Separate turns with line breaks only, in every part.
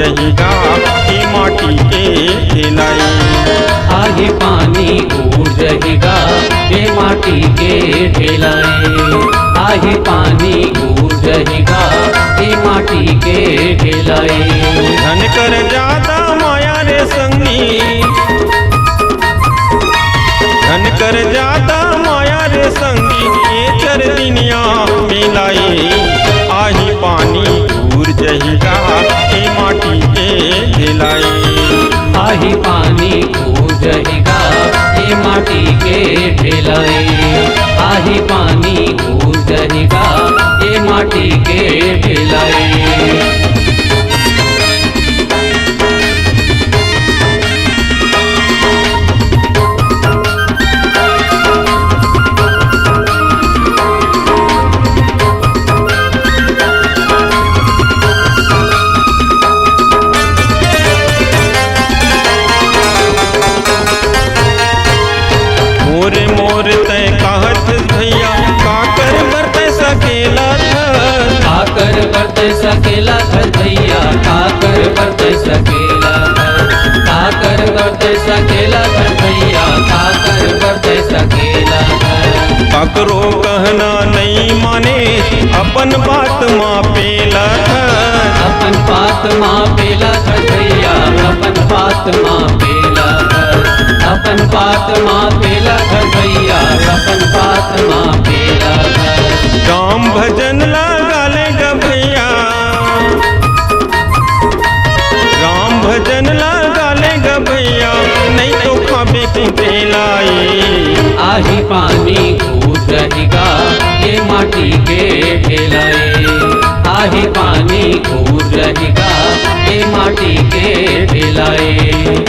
जहिगा ये माटी के ढेलाई।
आही पानी उड़ जहिगा ये माटी के ढेलाई। आही पानी उड़ जहिगा ये माटी के ढेलाई।
धन कर ज्यादा माया रे संगी, धन कर ज्यादा माया रे संगी ये चर दुनिया मिलाई। आही पानी दूर जहिगा ये माटी के ढेलाई।
आही पानी उड़ जहिगा ये माटी के ढेलाई। आही पानी उड़ जहिगा ये माटी के ढेलाई।
मोरे मोर तय कहत भैया काकर बरत सकेला धन।
काकर बरत सकेला धन भैया, काकर बरत सकेला धन। काकर बरत सकेला धन भैया, काकर बरत सकेला धन।
ककरो कहना नहीं माने अपन बात मापेला धन।
अपन बात मापेला धन भैया, अपन बात मापेला धन। अपन बात मापेला धन भैया, अपन बात मापेला धन।
राम भजन लगा ले ग भैया, राम भजन लगा ले ग भैया नहीं तो खाबे लाई।
आही पानी उड़ जहिगा ये माटी के ढेलाई। आही पानी उड़ जहिगा ये माटी के ढेलाई।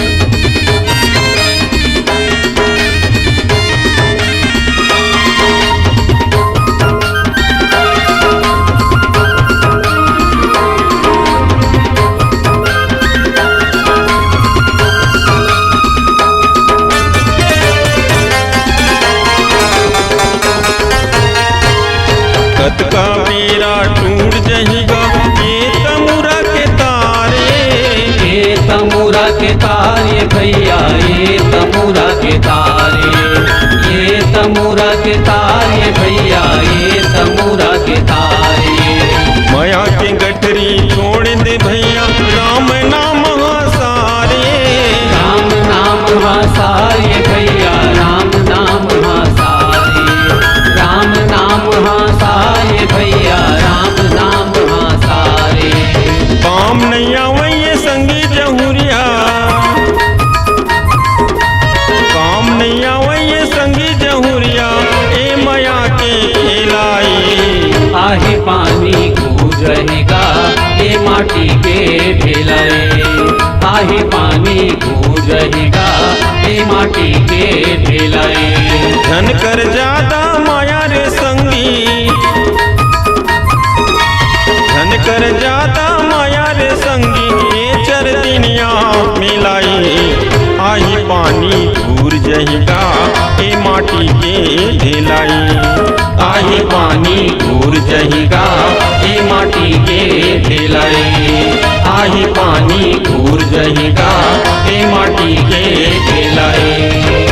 कत का पीरा टूट जहिगा ये तमुरा के तारे।
ये तमुरा के तारे भैया, ये तमुरा के तारे। ये तमुरा के तारे भैया, ये तमुरा के तारे।
माया के गठरी छोड़ दे भैया राम नाम सारे।
राम नाम सारे भैया, राम नाम सारे। राम नाम सारे भैया, राम नाम सारे।
काम नहीं आवे संगी जहुरिया, काम नहीं आवे संगी जहुरिया ए माया के खिलाई।
आही पानी उड़ जहिगा ये माटी के ढेलाई। आही पानी उड़ जहिगा ये माटी के ढेलाई।
धन कर ज्यादा माया रे संगी, धन कर ज्यादा माया रे संगी ये चर दुनिया मिलाई। आही पानी दूर जहिगा ये माटी के ढेलाई। आही पानी दूर जहिगा ये माटी के ढेलाई। आही पानी दूर जहिगा ये माटी के ढेलाई।